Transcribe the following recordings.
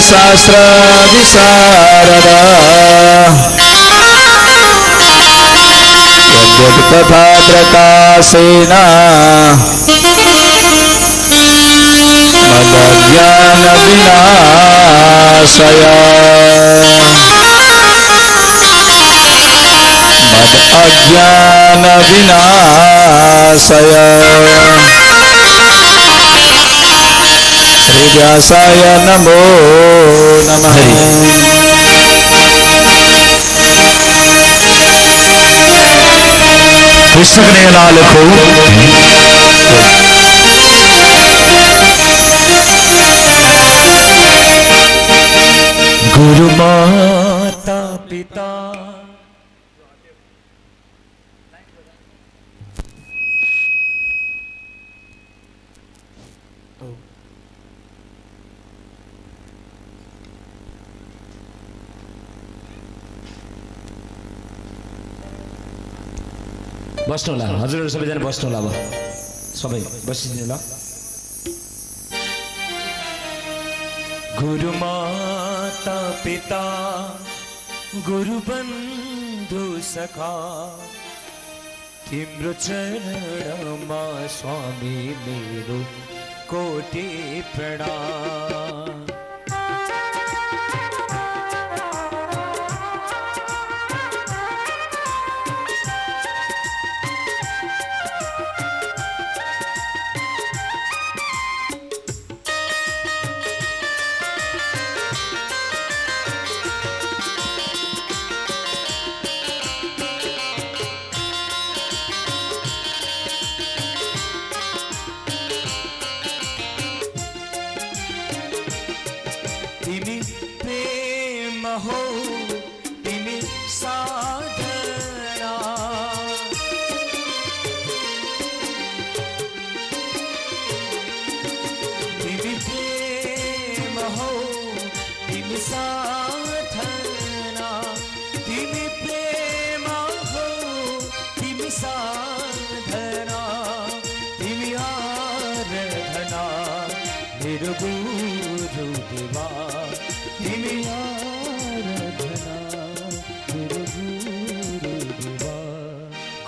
शास्त्र विशारदा तथा प्रकाशेन मदज्ञान विनाशय अज्ञान विनाशय श्री व्यासाय नमो नमः। कृष्ण कन्हैयालाल को गुरु माता पिता बस्नु होला हजुरहरु सबैजना बस्नु होला। अब सबै बसिदिनु ल। गुरु माता पिता गुरु बन्धु सखा तिम्रो चरणमा स्वामी मेरो कोटि प्रणाम।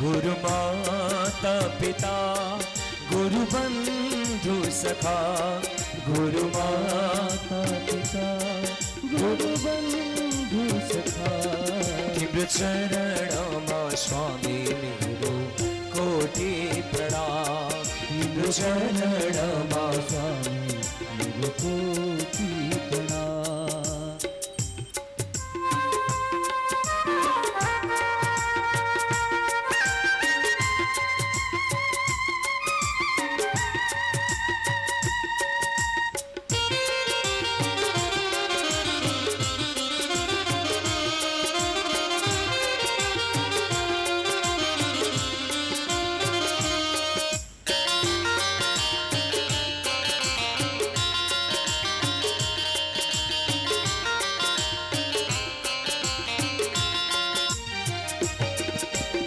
गुरु माता पिता गुरु बन्धु सखा गुरु माता पिता गुरु बन्धु सखा तिम्रो चरणमा स्वामी मेरो कोटि प्रणाम। तिम्रो चरणमा स्वामी मेरो कोटि प्रणाम।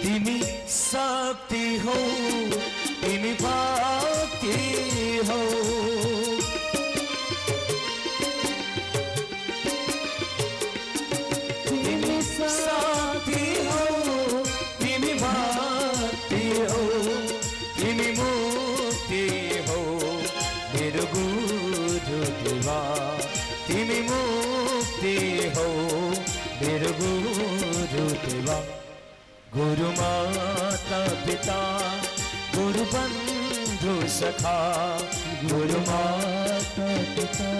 तिमी शक्ति हो तिमी भक्ति हो तिमी शक्ति हो तिमी भक्ति हो तिमी मुक्ति हो मेरो गुरु देवा तिमी मुक्ति हो मेरो गुरु देवा। गुरु माता पिता गुरु बन्धु सखा गुरु माता पिता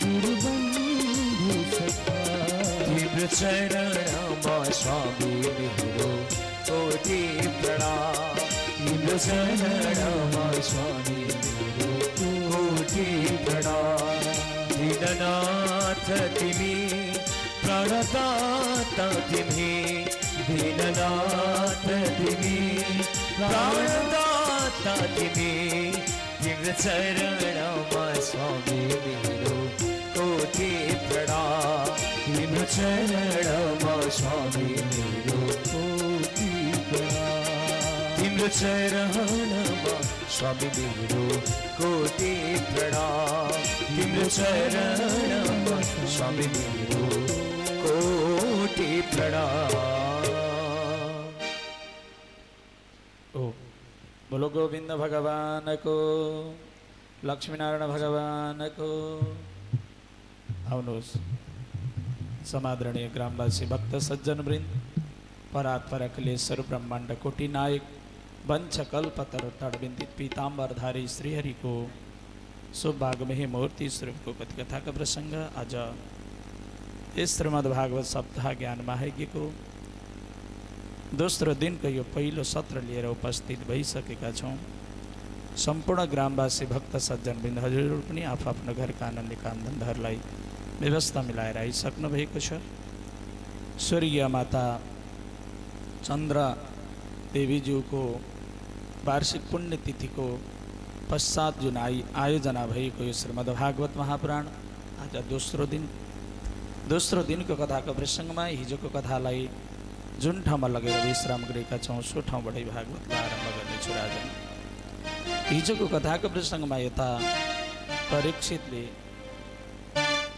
गुरु बन्धु सखा तिम्रो चरणमा स्वामी मेरो कोटि प्रणाम। तिम्रो चरणमा स्वामी मेरो कोटि प्रणाम। दीननाथ तिमी प्राणदाता तिमी दीननाथ तिमी प्राणदाता तिमी तिम्रो चरणमा स्वामी मेरो कोटि प्रणाम। तिम्रो चरणमा स्वामी मेरो कोटि प्रणाम। तिम्रो चरणमा स्वामी मेरो कोटि प्रणाम। तिम्रो चरणमा स्वामी मेरो कोटि प्रणाम। ओ बोलो गोविंद भगवान को, लक्ष्मीनारायण भगवान को। आउनुहोस् समादरणीय ग्रामवासी भक्त सज्जन वृन्द, परात्पर अखिलेश्वर ब्रह्मांड कोटि नायक वंश कल्पतर तड़बिंदित पीताम्बरधारी श्रीहरि को सौभाग्यमयी मूर्ति स्वरूप को कथा का प्रसंग आज इस श्रीमद् भागवत सप्ताह ज्ञान महायज्ञ को दोस्रो दिन को यो पहिलो सत्र लिएर उपस्थित भइसकेका छौँ। सम्पूर्ण ग्रामवासी भक्त सज्जन वृन्द हजुरहरू पनि आफ्नो घरका आनन्द काम धन्दाहरूलाई व्यवस्था मिलाएर आइसक्नु भएको छ। स्वर्गीय माता चन्द्र देवीज्यूको वार्षिक पुण्यतिथि को पश्चात जुन आयोजना भएको यो श्रीमद् भागवत महापुराण आज दोस्रो दिनको कथाको प्रसङ्गमा हिजोको कथालाई जुन ठाउँमा लगेर विश्राम गरेका छौँ सो ठाउँबाटै भागवतलाई आरम्भ गर्नेछु। राजन हिजोको कथाको प्रसङ्गमा यता परीक्षितले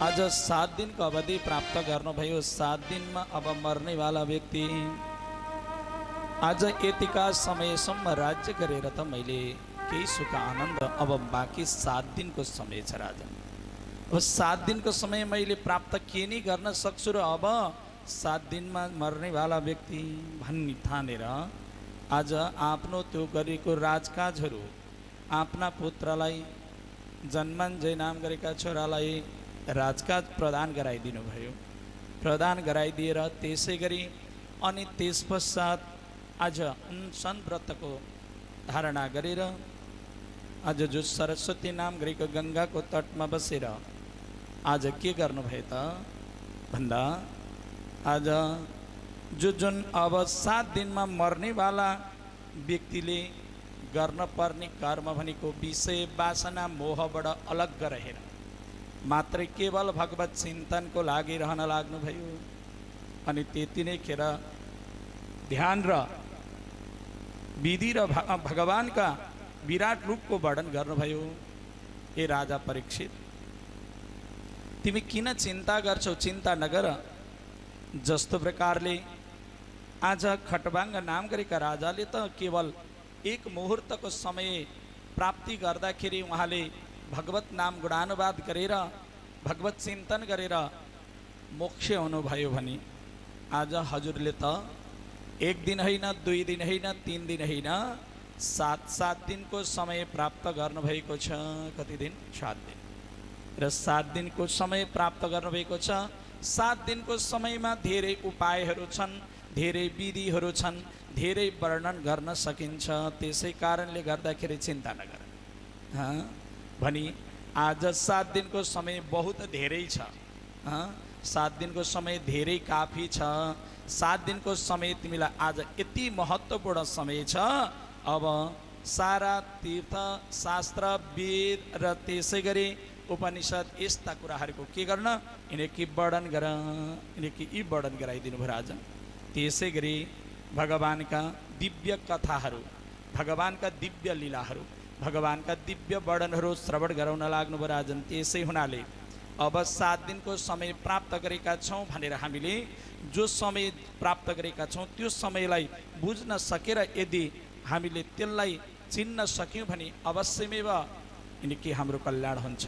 आज 7 दिनको अवधि प्राप्त गर्नुभयो। 7 दिनमा अब मर्नेवाला व्यक्ति आज यतिका समयसम्म राज्य गरेर त मैले केही सुख आनन्द, अब बाँकी 7 दिनको समय छ राजन। अब 7 दिनको समय मैले प्राप्त के नै गर्न सक्छु र अब 7 दिनमा मर्नेवाला व्यक्ति भन्ने ठानेर आज आफ्नो त्यो गरेको राजकाजहरू आफ्ना पुत्रलाई जन्मञ्जय नाम गरेका छोरालाई राजकाज प्रदान गराइदिनु भयो। प्रदान गराइदिएर त्यसै गरी अनि त्यस पश्चात आज अनसन व्रतको धारणा गरेर आज जो सरस्वती नाम गरेको गङ्गाको तटमा बसेर आज के गर्नुभयो त भन्दा आज जुन अब 7 दिनमा मर्नेवाला व्यक्तिले गर्न पर्ने कर्म भनेको विषय वासना मोहबाट अलग रहेर मात्रै केवल भगवत चिन्तनको लागि रहन लाग्नुभयो। अनि त्यति नै खेर ध्यान र विधि र भगवानका विराट रूपको वर्णन गर्नुभयो। ए राजा परीक्षित, तिमी किन चिन्ता गर्छौ? चिन्ता नगर। जस्तो प्रकारले आज खटबाङ्ग नाम गरेका राजाले त केवल एक मुहुर्तको समय प्राप्ति गर्दाखेरि उहाँले भगवत नाम गुणानुवाद गरेर भगवत चिन्तन गरेर मोक्ष हुनुभयो भने आज हजुरले त 1 दिन होइन, 2 दिन होइन, 3 दिन होइन, 7 दिनको समय प्राप्त गर्नुभएको छ। कति दिन? 7 दिन। र 7 दिनको समय प्राप्त गर्नुभएको छ। 7 दिनको समयमा धेरै उपायहरू छन्, धेरै विधिहरू छन्, धेरै वर्णन गर्न सकिन्छ। त्यसै कारणले गर्दाखेरि चिन्ता नगर भनी आज 7 दिनको समय बहुत धेरै छ। 7 दिनको समय धेरै काफी छ। 7 दिनको समय तिमीलाई आज यति महत्त्वपूर्ण समय छ। अब सारा तीर्थ शास्त्र वेद र त्यसै गरी उपनिषद यस्ता कुराहरूको के गर्न यिनकी वर्णन गर, यिनकी यी वर्णन गराइदिनु भयो राजा। त्यसै गरी भगवानका दिव्य कथाहरू, भगवानका दिव्य लीलाहरू, भगवानका दिव्य वर्णनहरू श्रवण गराउन लाग्नुभयो राजन। त्यसै हुनाले अब 7 दिनको समय प्राप्त गरेका छौँ भनेर हामीले जो समय प्राप्त गरेका छौँ त्यो समयलाई बुझ्न सकेर यदि हामीले त्यसलाई चिन्न सक्यौँ भने अवश्यमेव यिनकी हाम्रो कल्याण हुन्छ।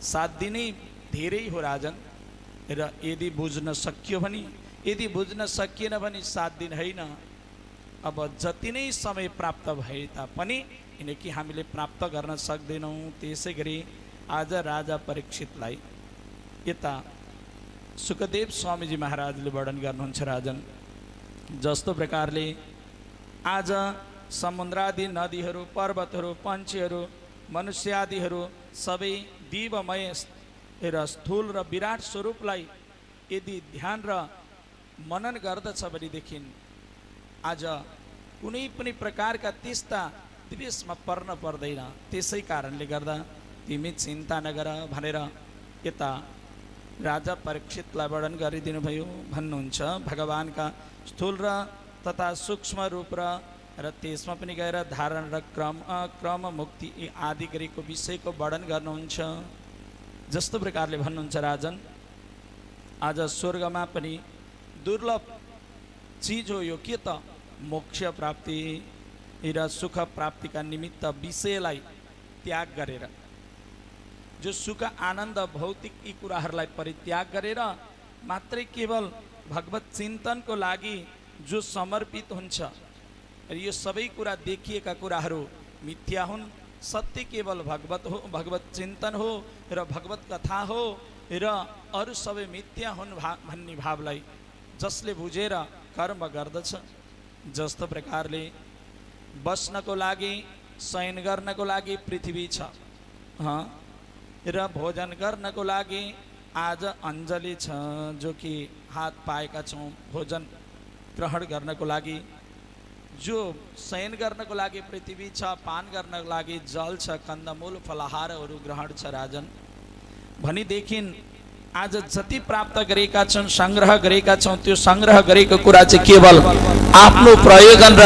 7 दिनै धेरै हो राजन। र यदि बुझ्न सकियो भने, यदि बुझ्न सकिएन भने 7 दिन होइन, अब जति नै समय प्राप्त भए तापनि यिनकी हामीले प्राप्त गर्न सक्दैनौँ। त्यसै गरी आज राजा परीक्षितलाई यता सुखदेव स्वामीजी महाराजले वर्णन गर्नुहुन्छ राजन। जस्तो प्रकारले आज समुद्रादि नदीहरू, पर्वतहरू, पन्छीहरू, मनुष्यादिहरू सबै दिव्यमय र स्थूल र विराट स्वरूपलाई यदि ध्यान र मनन गर्दछ भनेदेखि आज कुनै पनि प्रकारका त्यस्ता द्वेषमा पर्न पर्दैन। त्यसै कारणले गर्दा तिमी चिन्ता नगर भनेर यता राजा परीक्षितलाई वर्णन गरिदिनु भयो। भन्नुहुन्छ भगवानका स्थूल र तथा सूक्ष्म रूप र त्यसमा पनि गएर धारण र क्रम मुक्ति आदि गरेको विषयको वर्णन गर्नुहुन्छ। जस्तो प्रकारले भन्नुहुन्छ राजन, आज स्वर्गमा पनि दुर्लभ चिज हो यो, के त मोक्ष प्राप्ति र सुख प्राप्तिका निमित्त विषयलाई त्याग गरेर, जो सुख आनन्द भौतिक यी कुराहरूलाई परित्याग गरेर मात्रै केवल भगवत चिन्तनको लागि जो समर्पित हुन्छ, यो सबै कुरा देखिएका कुराहरू मिथ्या हुन्, सत्य केवल भगवत हो, भगवत चिन्तन हो र भगवत कथा हो र अरू सबै मिथ्या हुन् भन्ने भावलाई जसले बुझेर कर्म गर्दछ, जस्तो प्रकारले बस्नको लागि शयन गर्नको लागि पृथ्वी छ र भोजन गर्नको लागि आज अञ्जली छ, जो कि हात पाएका छौँ भोजन ग्रहण गर्नको लागि, जो शयन गर्नको लागि पृथ्वी छ, पान गर्नको लागि जल छ, कन्दमूल फलाहारहरू ग्रहण छ राजन। भनेदेखि आज जति प्राप्त गरेका छौँ, सङ्ग्रह गरेका छौँ, त्यो सङ्ग्रह गरेको कुरा चाहिँ केवल आफ्नो प्रयोजन र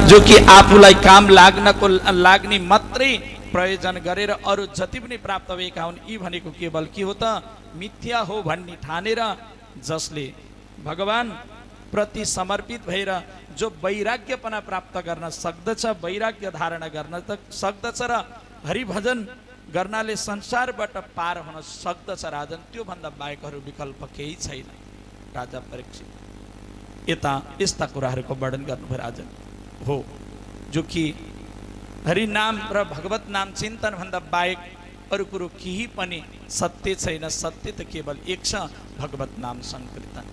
जो कि आफूलाई काम लाग्ने मात्रै प्रयोजन गरेर अरू जति पनि प्राप्त भएका हुन् यी भनेको केवल के हो त मिथ्या हो भन्ने ठानेर, जसले भगवान प्रति समर्पित भएर जो वैराग्यपना प्राप्त गर्न सक्दछ, वैराग्य धारणा गर्न सक्दछ र हरिभजन गर्नाले संसारबाट पार हुन सक्दछ राजन, त्यो भन्दा बाहेक अरू विकल्प केही छैन। राजा परीक्षित यता यस्ता कुराहरूको वर्णन गर्नुभयो राजन हो, जो कि हरि नाम र भगवत नाम चिन्तन भन्दा बाहेक अरू कुरो केही पनि सत्य छैन। सत्य त केवल एक छ, भगवत नाम संकीर्तन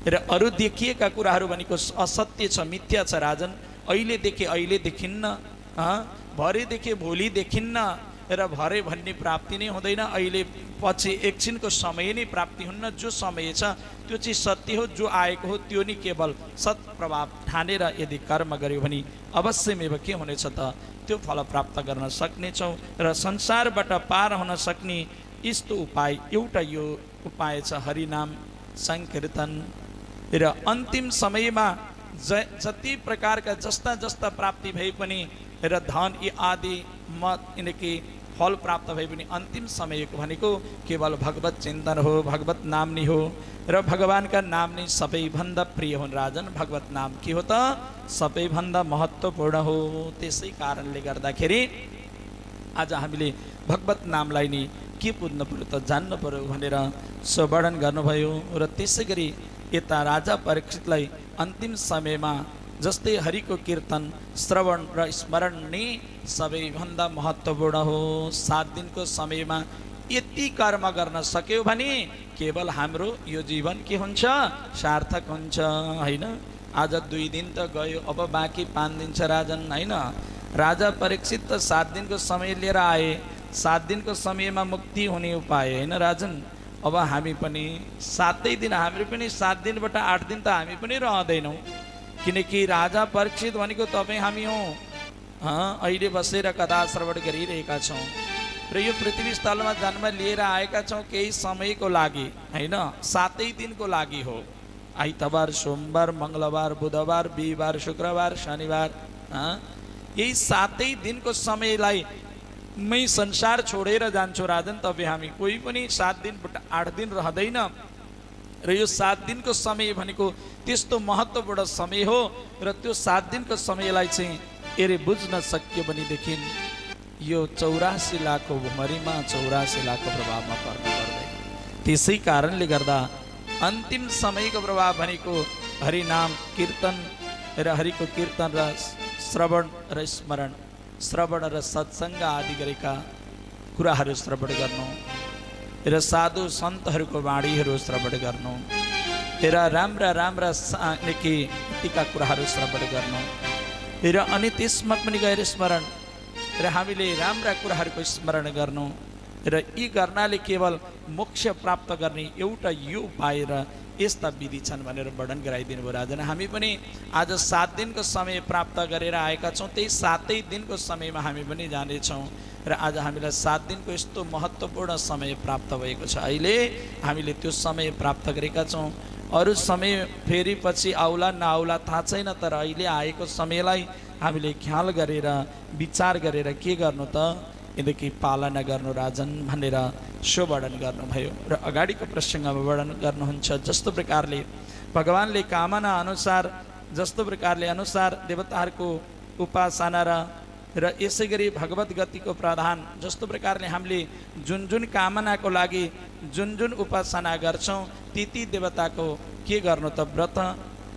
र अरू देखिएका कुराहरू भनेको असत्य छ, मिथ्या छ राजन। अहिले देखे अहिले देखिन्न, भरे देखे भोलि देखिन्न र भरे भन्ने प्राप्ति नै हुँदैन, अहिले पछि एकछिनको समय नै प्राप्ति हुन्न। जो समय छ त्यो चाहिँ सत्य हो, जो आएको हो त्यो नै केवल सत् प्रभाव ठानेर यदि कर्म गर्यो भने अवश्यमेव के हुनेछ त त्यो फल प्राप्त गर्न सक्नेछौँ र संसारबाट पार हुन सक्ने यस्तो उपाय एउटा यो उपाय छ हरिनाम संकीर्तन। र अन्तिम समयमा जति प्रकारका जस्ता जस्ता प्राप्ति भए पनि र धन यी आदि यिनकी फल प्राप्त भए पनि अन्तिम समयको भनेको केवल भगवत चिन्तन हो, भगवत नाम नै हो र भगवानका नाम नै सबैभन्दा प्रिय हुन् राजन। भगवत नाम के हो त सबैभन्दा महत्त्वपूर्ण हो। त्यसै कारणले गर्दाखेरि आज हामीले भगवत नामलाई नै के बुझ्नु पर्यो त जान्नु पर्यो भनेर वर्णन गर्नुभयो। र त्यसै गरी यता राजा परीक्षितलाई अन्तिम समयमा जस्तै हरिको कीर्तन श्रवण र स्मरण नै सबैभन्दा महत्त्वपूर्ण हो। 7 दिनको समयमा यति कर्म गर्न सक्यो भने केवल हाम्रो यो जीवन के हुन्छ सार्थक हुन्छ हैन। आज 2 दिन त गयो, अब बाँकी 5 दिन छ राजन हैन। राजा परीक्षित त 7 दिनको समय लिएर आए, 7 दिनको समयमा मुक्ति हुने उपाय हैन राजन। अब हामी पनि 7 दिन, हामी पनि 7 दिनबाट 8 दिन त हामी पनि रहँदैनौँ, किनकि राजा परीक्षित भनेको तपाईँ हामी हौ। अहिले बसेर कथा श्रवण गरिरहेका छौँ र यो पृथ्वी स्थलमा जन्म लिएर आएका छौँ केही समयको लागि हैन, 7 दिनको लागि हो। आइतबार, सोमबार, मङ्गलबार, बुधबार, बिहिबार, शुक्रबार, शनिबार, यही 7 दिनको समयलाई मै संसार छोडेर जान्छु राजन। तपाईँ हामी कोही पनि 7 दिनबाट 8 दिन रहँदैन र यो 7 दिनको समय भनेको त्यस्तो महत्त्वपूर्ण समय हो र त्यो 7 दिनको समयलाई चाहिँ यदि बुझ्न सक्यो भनेदेखि यो 84 लाखको भुमरीमा 84 लाखको प्रभावमा पर्न पर्दैन। त्यसै कारणले गर्दा अन्तिम समयको प्रभाव भनेको हरिनाम कीर्तन र हरिको कीर्तन र श्रवण र स्मरण, श्रवण र सत्सङ्ग आदि गरेका कुराहरू श्रवण गर्नु र साधु सन्तहरूको वाणीहरू श्रवण गर्नु र राम्रा राम्रा नीतिका कुराहरू श्रवण गर्नु र अनि त्यसमा पनि गएर स्मरण र हामीले राम्रा कुराहरूको स्मरण गर्नु र यी गर्नाले केवल मोक्ष प्राप्त गर्ने एउटा यो उपाय र यस्ता विधि छन् भनेर वर्णन गराइदिनु भयो राजन। हामी पनि आज 7 दिनको समय प्राप्त गरेर आएका छौँ, त्यही 7 दिनको समयमा हामी पनि जानेछौँ र आज हामीलाई 7 दिनको यस्तो महत्त्वपूर्ण समय प्राप्त भएको छ। अहिले हामीले त्यो समय प्राप्त गरेका छौँ, अरू समय फेरि पछि आउला नआउला थाहा छैन, तर अहिले आएको समयलाई हामीले ख्याल गरेर विचार गरेर के गर्नु त यदेखि पालना गर्नु राजन भनेर सो वर्णन गर्नुभयो र अगाडिको प्रसङ्गमा वर्णन गर्नुहुन्छ। जस्तो प्रकारले भगवानले कामना अनुसार जस्तो प्रकारले अनुसार देवताहरूको उपासना र यसै गरी भगवत गतिको प्रधान जस्तो प्रकारले हामीले जुन जुन कामनाको लागि जुन जुन उपासना गर्छौँ ती देवताको के गर्नु त व्रत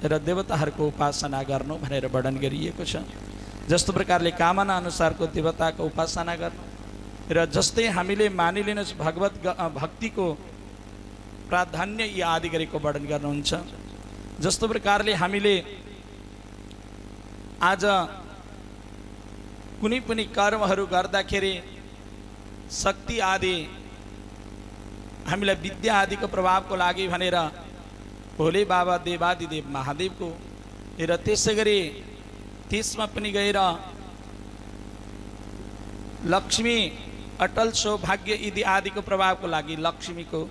र देवताहरूको उपासना गर्नु भनेर वर्णन गरिएको छ। जस्तो प्रकारले कामना अनुसारको देवताको उपासना गर्नु र जस्तै हामीले मानिलिनुहोस् भगवत भक्तिको प्राधान्य यी आदि गरेको वर्णन गर्नुहुन्छ। जस्तो प्रकारले हामीले आज कुनै पनि कर्महरू गर्दाखेरि शक्ति आदि हामीलाई विद्या आदिको प्रभावको लागि भनेर भोले बाबा देवादिदेव महादेवको र त्यसै गरी त्यसमा पनि गएर लक्ष्मी अटल सौभाग्य यदि आदिको प्रभावको लागि लक्ष्मीको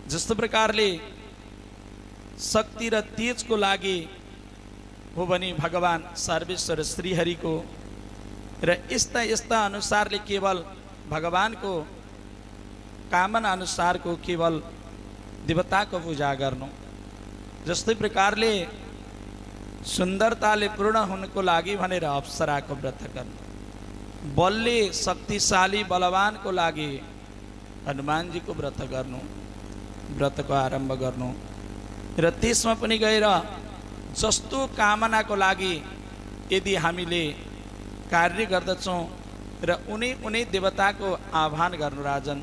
जस्तो प्रकारले शक्ति र तेजको लागि हो भने भगवान सर्वेश्वर श्रीहरिको र यस्ता यस्ता अनुसारले केवल भगवानको कामना अनुसारको केवल देवताको पूजा गर्नु। जस्तै प्रकारले सुन्दरताले पूर्ण हुनको लागि भनेर अप्सराको व्रत गर्नु, बलले शक्तिशाली बलवानको लागि हनुमानजीको व्रत गर्नु, व्रतको आरम्भ गर्नु र त्यसमा पनि गएर जस्तो कामनाको लागि यदि हामीले कार्य गर्दछौँ र उनी देवताको आह्वान गर्नु राजन